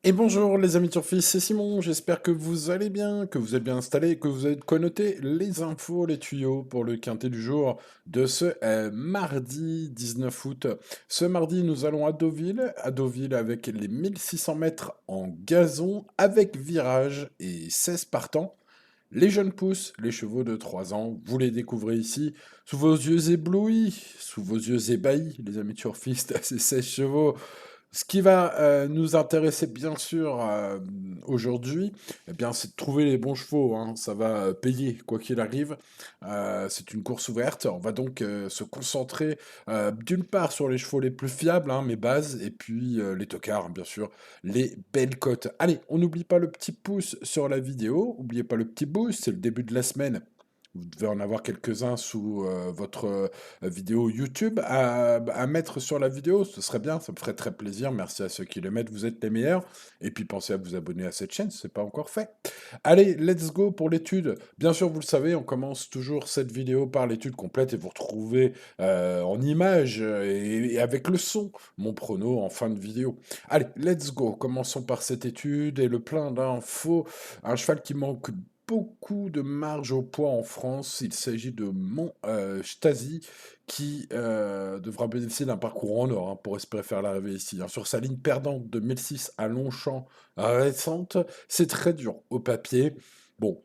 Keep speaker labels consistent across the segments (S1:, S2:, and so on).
S1: Et bonjour les amis turfistes, c'est Simon, j'espère que vous allez bien, que vous êtes bien installés, que vous avez connoté les infos, les tuyaux pour le quintet du jour de ce mardi 19 août. Ce mardi, nous allons à Deauville avec les 1600 mètres en gazon, avec virage et 16 partants. Les jeunes pousses, les chevaux de 3 ans, vous les découvrez ici, sous vos yeux éblouis, sous vos yeux ébahis, les amis turfistes, ces 16 chevaux. Ce qui va nous intéresser bien sûr aujourd'hui, eh bien, c'est de trouver les bons chevaux, hein. Ça va payer quoi qu'il arrive. C'est une course ouverte. On va donc se concentrer d'une part sur les chevaux les plus fiables, hein, mes bases, et puis les tocards, bien sûr, les belles cotes. Allez, on n'oublie pas le petit pouce sur la vidéo, n'oubliez pas le petit boost, c'est le début de la semaine. Vous devez en avoir quelques-uns sous votre vidéo YouTube à mettre sur la vidéo. Ce serait bien, ça me ferait très plaisir. Merci à ceux qui le mettent, vous êtes les meilleurs. Et puis pensez à vous abonner à cette chaîne, ce n'est pas encore fait. Allez, let's go pour l'étude. Bien sûr, vous le savez, on commence toujours cette vidéo par l'étude complète et vous retrouvez en images et avec le son mon prono en fin de vidéo. Allez, let's go. Commençons par cette étude et le plein d'infos. Un cheval qui manque beaucoup de marge au poids en France. Il s'agit de Mont Stasi qui devra bénéficier d'un parcours en or, hein, pour espérer faire l'arrivée ici, hein. Sur sa ligne perdante de 1006 à Longchamp récente, c'est très dur au papier. Bon,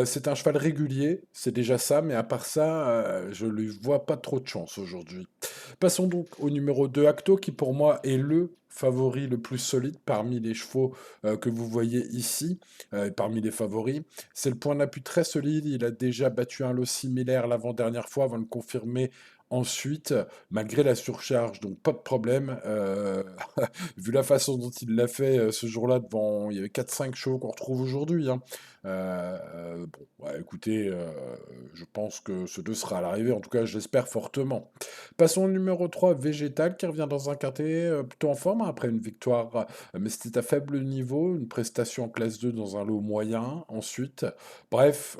S1: c'est un cheval régulier, c'est déjà ça, mais à part ça, je ne lui vois pas trop de chance aujourd'hui. Passons donc au numéro 2 Acto, qui pour moi est le favori le plus solide parmi les chevaux que vous voyez ici, parmi les favoris. C'est le point d'appui très solide, il a déjà battu un lot similaire l'avant-dernière fois avant de confirmer ensuite, malgré la surcharge, donc pas de problème. Vu la façon dont il l'a fait ce jour-là, devant, il y avait 4-5 chevaux qu'on retrouve aujourd'hui, hein. Bon, ouais, écoutez, je pense que ce 2 sera à l'arrivée, en tout cas, je l'espère fortement. Passons au numéro 3 Végétal, qui revient dans un quintet plutôt en forme, hein, après une victoire, mais c'était à faible niveau, une prestation en classe 2 dans un lot moyen ensuite. Bref,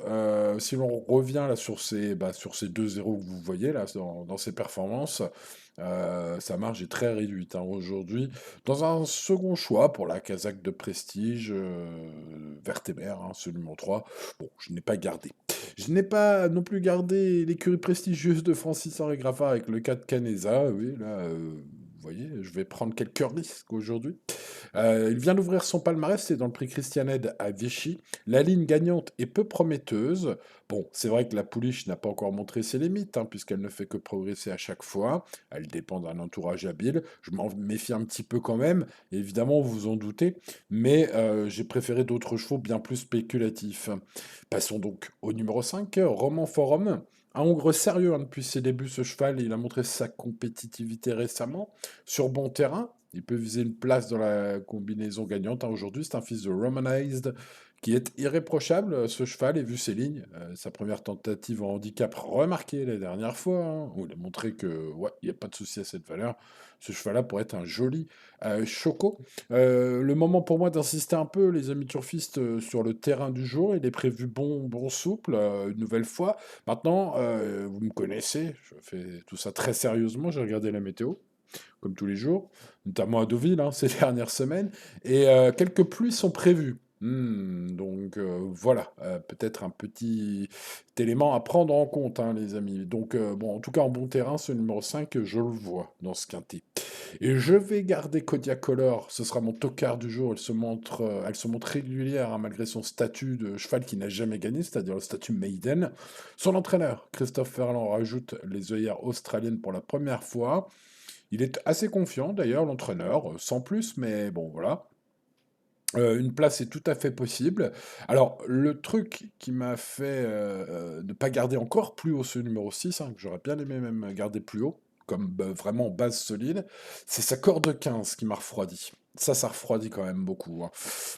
S1: si l'on revient là sur ces 2-0 que vous voyez là dans ses performances, sa marge est très réduite, hein, aujourd'hui. Dans un second choix pour la casaque de prestige, Vertémer, hein, ce numéro 3, bon, je n'ai pas gardé. Je n'ai pas non plus gardé l'écurie prestigieuse de Francis Henri Graffard avec le 4 Canesa. Oui, là, vous voyez, je vais prendre quelques risques aujourd'hui. Il vient d'ouvrir son palmarès, c'est dans le prix Christian Aid à Vichy. La ligne gagnante est peu prometteuse. Bon, c'est vrai que la pouliche n'a pas encore montré ses limites, hein, puisqu'elle ne fait que progresser à chaque fois. Elle dépend d'un entourage habile. Je m'en méfie un petit peu quand même, évidemment, vous vous en doutez, mais j'ai préféré d'autres chevaux bien plus spéculatifs. Passons donc au numéro 5, Roman Forum. Un Hongre sérieux, hein, depuis ses débuts, ce cheval, il a montré sa compétitivité récemment sur bon terrain. Il peut viser une place dans la combinaison gagnante, hein. Aujourd'hui, c'est un fils de Romanized qui est irréprochable, ce cheval, et vu ses lignes, sa première tentative en handicap remarquée la dernière fois, hein, où il a montré que ouais, il n'y a pas de souci à cette valeur. Ce cheval-là pourrait être un joli choco. Le moment pour moi d'insister un peu, les amis turfistes, sur le terrain du jour. Il est prévu bon souple, une nouvelle fois. Maintenant, vous me connaissez, je fais tout ça très sérieusement. J'ai regardé la météo comme tous les jours, notamment à Deauville, hein, ces dernières semaines, et quelques pluies sont prévues. Donc voilà, peut-être un petit élément à prendre en compte, hein, les amis. Donc bon, en tout cas en bon terrain, ce numéro 5, je le vois dans ce quintet. Et je vais garder Kodiak Color, ce sera mon tocard du jour. Elle se montre régulière, hein, malgré son statut de cheval qui n'a jamais gagné, c'est-à-dire le statut maiden. Son entraîneur, Christophe Ferland, rajoute les œillères australiennes pour la première fois. Il est assez confiant d'ailleurs, l'entraîneur, sans plus, mais bon, voilà. Une place est tout à fait possible. Alors, le truc qui m'a fait ne pas garder encore plus haut ce numéro 6, hein, que j'aurais bien aimé même garder plus haut, comme vraiment base solide, c'est sa corde 15 qui m'a refroidi. Ça refroidit quand même beaucoup, hein.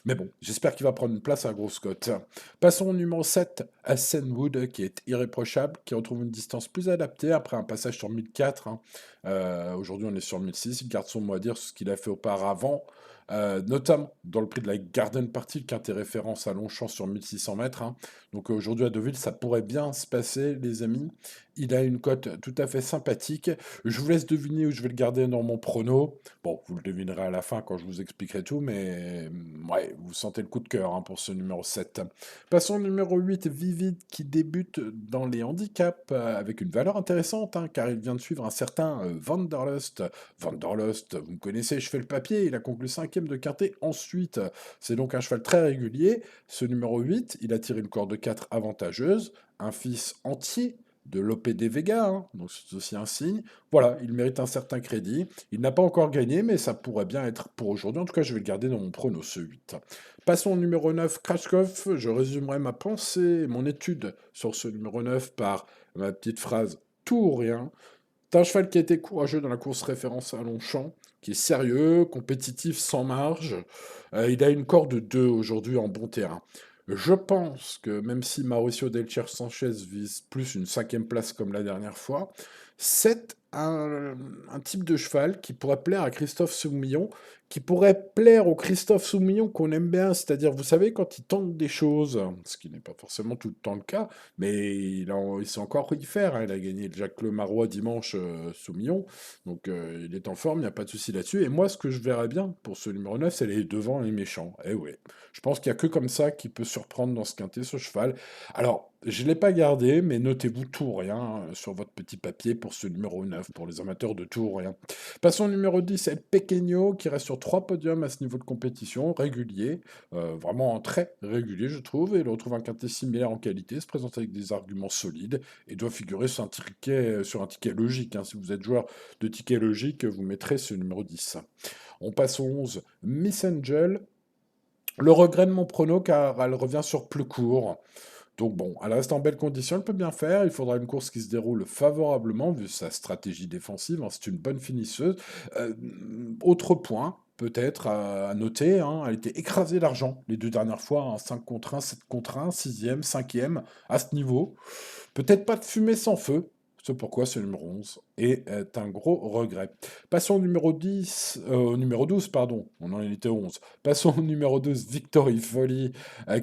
S1: Mais bon, j'espère qu'il va prendre une place à grosse cote. Passons au numéro 7, Ascenwood, qui est irréprochable, qui retrouve une distance plus adaptée après un passage sur 1004, hein. Aujourd'hui, on est sur 1006. Il garde son mot à dire sur ce qu'il a fait auparavant. notamment dans le prix de la Garden Party, qui est référence à Longchamp sur 1600 mètres, hein. Donc aujourd'hui à Deauville, ça pourrait bien se passer, les amis. Il a une cote tout à fait sympathique. Je vous laisse deviner où je vais le garder dans mon prono. Bon, vous le devinerez à la fin quand je vous expliquerai tout, mais ouais, vous sentez le coup de cœur, hein, pour ce numéro 7. Passons au numéro 8, Vivid, qui débute dans les handicaps avec une valeur intéressante, hein, car il vient de suivre un certain Vanderlust. Vanderlust, vous me connaissez, je fais le papier, il a conclu cinquième de quintet ensuite. C'est donc un cheval très régulier. Ce numéro 8, il a tiré une corde de 4 avantageuse, un fils entier de l'OPD Vega, hein, donc c'est aussi un signe. Voilà, il mérite un certain crédit. Il n'a pas encore gagné, mais ça pourrait bien être pour aujourd'hui. En tout cas, je vais le garder dans mon prono, ce 8. Passons au numéro 9, Krashkov. Je résumerai ma pensée, mon étude sur ce numéro 9 par ma petite phrase tout ou rien. C'est un cheval qui a été courageux dans la course référence à Longchamp, qui est sérieux, compétitif, sans marge. Il a une corde de 2 aujourd'hui en bon terrain. Je pense que même si Mauricio Delcher Sanchez vise plus une cinquième place comme la dernière fois, c'est un type de cheval qui pourrait plaire à Christophe Soumillon, qui pourrait plaire au Christophe Soumillon qu'on aime bien, c'est-à-dire, vous savez, quand il tente des choses, ce qui n'est pas forcément tout le temps le cas, mais il sait encore y faire, hein. Il a gagné le Jacques Le Marois dimanche, Soumillon, donc il est en forme, il n'y a pas de souci là-dessus. Et moi, ce que je verrais bien pour ce numéro 9, c'est les devants les méchants. Eh ouais, je pense qu'il n'y a que comme ça qui peut surprendre dans ce quintet, ce cheval. Alors, je ne l'ai pas gardé, mais notez-vous tout ou rien, hein, sur votre petit papier pour ce numéro 9, pour les amateurs de tout ou rien. Passons au numéro 10, El Pequeño, qui reste sur 3 podiums à ce niveau de compétition, régulier, vraiment très régulier, je trouve, et il retrouve un quintet similaire en qualité, se présente avec des arguments solides, et doit figurer sur un ticket logique, hein. Si vous êtes joueur de ticket logique, vous mettrez ce numéro 10. On passe au 11, Miss Angel. Le regret de mon prono, car elle revient sur plus court. Donc bon, elle reste en belle condition, elle peut bien faire. Il faudra une course qui se déroule favorablement, vu sa stratégie défensive, hein. C'est une bonne finisseuse. Euh, Autre point, peut-être à noter, hein, elle était écrasée d'argent les deux dernières fois, hein, 5 contre 1, 7 contre 1, 6e, 5e, à ce niveau. Peut-être pas de fumée sans feu. C'est pourquoi ce numéro 11 est un gros regret. Passons au numéro 10, au numéro 12, pardon, on en était 11. Passons au numéro 12, Victory Folly,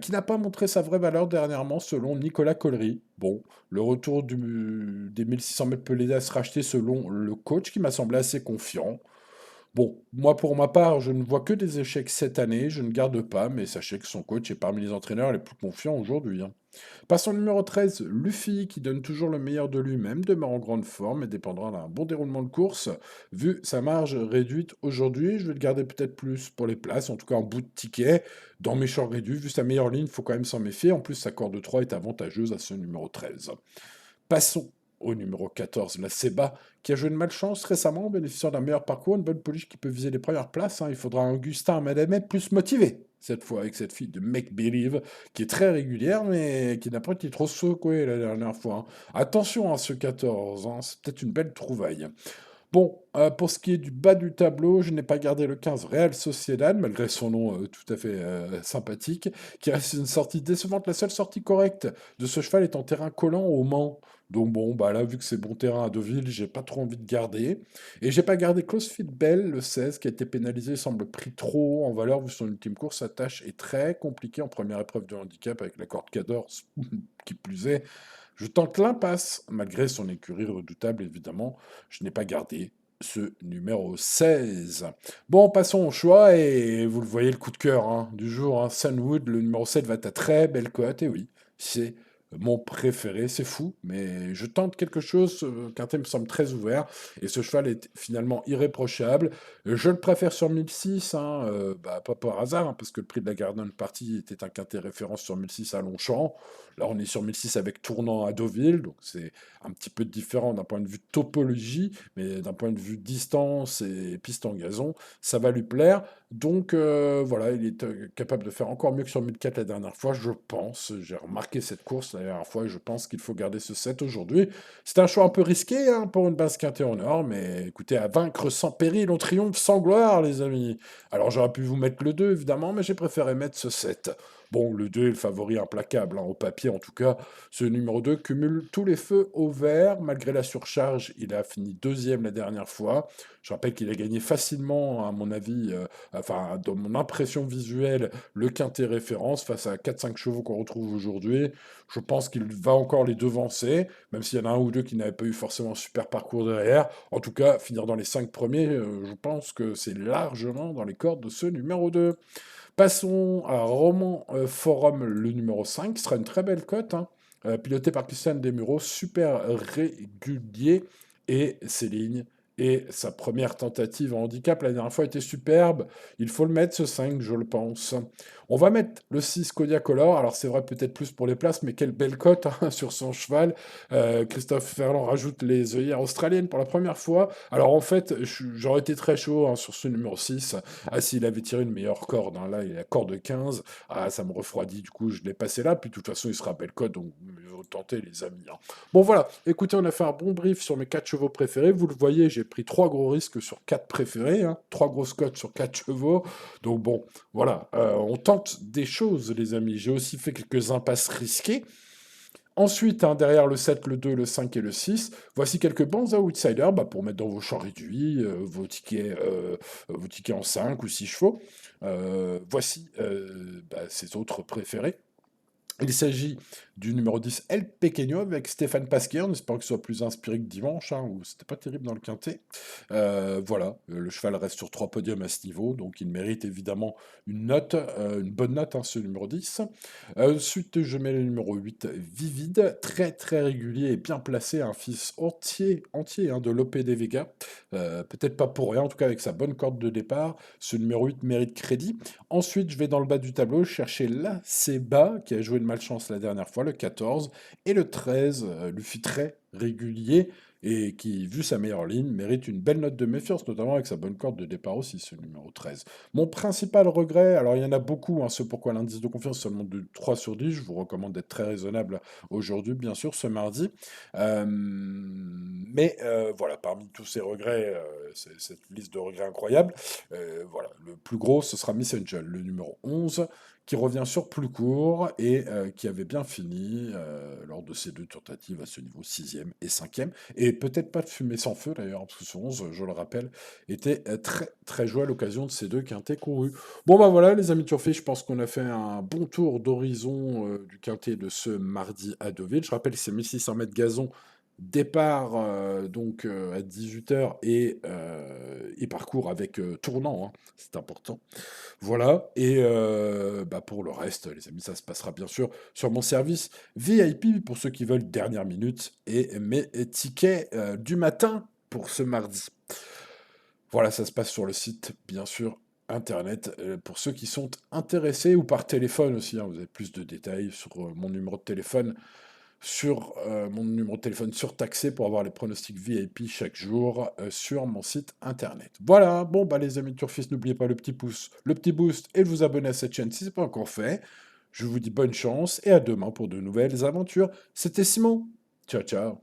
S1: qui n'a pas montré sa vraie valeur dernièrement selon Nicolas Collery. Bon, le retour des 1600 mètres pelés à se racheter selon le coach qui m'a semblé assez confiant. Bon, moi pour ma part, je ne vois que des échecs cette année, je ne garde pas, mais sachez que son coach est parmi les entraîneurs les plus confiants aujourd'hui, hein. Passons au numéro 13, Luffy, qui donne toujours le meilleur de lui-même, demeure en grande forme et dépendra d'un bon déroulement de course. Vu sa marge réduite aujourd'hui, je vais le garder peut-être plus pour les places, en tout cas en bout de ticket. Dans mes champs réduits, vu sa meilleure ligne, il faut quand même s'en méfier. En plus, sa corde de 3 est avantageuse à ce numéro 13. Passons au numéro 14, la Seba, qui a joué de malchance récemment en bénéficiant d'un meilleur parcours, une bonne pouliche qui peut viser les premières places, hein. Il faudra un Augustin Madamet plus motivé, cette fois, avec cette fille de Make Believe, qui est très régulière, mais qui n'a pas été trop secouée la dernière fois, hein. Attention à ce 14, hein, c'est peut-être une belle trouvaille. Bon, pour ce qui est du bas du tableau, je n'ai pas gardé le 15 Real Sociedad, malgré son nom tout à fait sympathique, qui reste une sortie décevante. La seule sortie correcte de ce cheval est en terrain collant au Mans. Donc bon, bah là, vu que c'est bon terrain à Deauville, j'ai pas trop envie de garder. Et j'ai pas gardé Close Fit Bell, le 16, qui a été pénalisé, semble pris trop haut en valeur, vu son ultime course. Sa tâche est très compliquée en première épreuve de handicap, avec la corde 14, qui plus est. Je tente l'impasse, malgré son écurie redoutable, évidemment. Je n'ai pas gardé ce numéro 16. Bon, passons au choix, et vous le voyez, le coup de cœur, hein, du jour, hein, Sunwood, le numéro 7 va être à très belle cote, et oui, c'est mon préféré, c'est fou, mais je tente quelque chose, Quintet me semble très ouvert, et ce cheval est finalement irréprochable. Je le préfère sur 1006, hein, bah, pas par hasard, hein, parce que le prix de la Garden Party était un quintet référence sur 1006 à Longchamp. Là, on est sur 1006 avec tournant à Deauville, donc c'est un petit peu différent d'un point de vue topologie, mais d'un point de vue distance et piste en gazon, ça va lui plaire. Donc voilà, il est capable de faire encore mieux que sur 1004 la dernière fois, je pense. J'ai remarqué cette course la dernière fois et je pense qu'il faut garder ce 7 aujourd'hui. C'est un choix un peu risqué, hein, pour une base quintée en or, mais écoutez, à vaincre sans péril, on triomphe sans gloire, les amis. Alors j'aurais pu vous mettre le 2, évidemment, mais j'ai préféré mettre ce 7. Bon, le 2 est le favori implacable, hein, au papier en tout cas. Ce numéro 2 cumule tous les feux au vert. Malgré la surcharge, il a fini deuxième la dernière fois. Je rappelle qu'il a gagné facilement, à mon avis, enfin, dans mon impression visuelle, le quintet référence face à 4-5 chevaux qu'on retrouve aujourd'hui. Je pense qu'il va encore les devancer, même s'il y en a un ou deux qui n'avaient pas eu forcément un super parcours derrière. En tout cas, finir dans les 5 premiers, je pense que c'est largement dans les cordes de ce numéro 2. Passons à Roman Forum, le numéro 5, qui sera une très belle cote, hein, piloté par Christian Desmureaux, super régulier, et ses lignes. Et sa première tentative en handicap, la dernière fois, était superbe. Il faut le mettre, ce 5, je le pense. On va mettre le 6 Kodiacolor. Alors, c'est vrai, peut-être plus pour les places, mais quelle belle cote hein, sur son cheval. Christophe Ferland rajoute les œillères australiennes pour la première fois. Alors, en fait, j'aurais été très chaud hein, sur ce numéro 6. Ah, s'il avait tiré une meilleure corde, hein, là, il a corde 15. Ah, ça me refroidit, du coup, je l'ai passé là. Puis, de toute façon, il sera belle cote, donc vous tentez, les amis, hein. Bon, voilà. Écoutez, on a fait un bon brief sur mes 4 chevaux préférés. Vous le voyez, j'ai pris 3 gros risques sur 4 préférés, hein, 3 grosses cotes sur 4 chevaux. Donc, bon, voilà. On tente des choses, les amis. J'ai aussi fait quelques impasses risquées. Ensuite, hein, derrière le 7, le 2, le 5 et le 6, voici quelques bons outsiders bah, pour mettre dans vos champs réduits, vos tickets en 5 ou 6 chevaux. Voici bah, ces autres préférés. Il s'agit du numéro 10, El Pequeño, avec Stéphane Pasquier, en espérant qu'il soit plus inspiré que dimanche, hein, où c'était pas terrible dans le quintet. Voilà, le cheval reste sur 3 podiums à ce niveau, donc il mérite évidemment une note, une bonne note, hein, ce numéro 10. Ensuite, je mets le numéro 8, Vivide, très très régulier et bien placé, un fils entier hein, de Lope de Vega. Peut-être pas pour rien, en tout cas avec sa bonne corde de départ, ce numéro 8 mérite crédit. Ensuite, je vais dans le bas du tableau chercher la Seba, qui a joué de malchance la dernière fois, le 14, et le 13, lui fut très régulier, et qui, vu sa meilleure ligne, mérite une belle note de méfiance, notamment avec sa bonne corde de départ aussi, ce numéro 13. Mon principal regret, alors il y en a beaucoup, hein, ce pourquoi l'indice de confiance seulement de 3 sur 10, je vous recommande d'être très raisonnable aujourd'hui, bien sûr, ce mardi. Voilà, parmi tous ces regrets, cette liste de regrets incroyable, voilà, le plus gros, ce sera Miss Angel, le numéro 11, qui revient sur plus court et qui avait bien fini lors de ses 2 tentatives à ce niveau 6e et 5e. Et peut-être pas de fumée sans feu d'ailleurs, parce que ce 11, je le rappelle, était très très joué à l'occasion de ces 2 quintets courus. Bon bah voilà les amis turfis, je pense qu'on a fait un bon tour d'horizon du quintet de ce mardi à Deauville. Je rappelle que c'est 1600 mètres gazon. Départ à 18 h et parcours avec tournant, hein, c'est important. Voilà, et bah, pour le reste, les amis, ça se passera bien sûr sur mon service VIP pour ceux qui veulent dernière minute et mes tickets du matin pour ce mardi. Voilà, ça se passe sur le site, bien sûr, internet, pour ceux qui sont intéressés ou par téléphone aussi, hein, vous avez plus de détails sur mon numéro de téléphone surtaxé pour avoir les pronostics VIP chaque jour sur mon site internet. Voilà, bon bah les amis de Turfis, n'oubliez pas le petit pouce, le petit boost et de vous abonner à cette chaîne si ce n'est pas encore fait. Je vous dis bonne chance et à demain pour de nouvelles aventures. C'était Simon. Ciao ciao.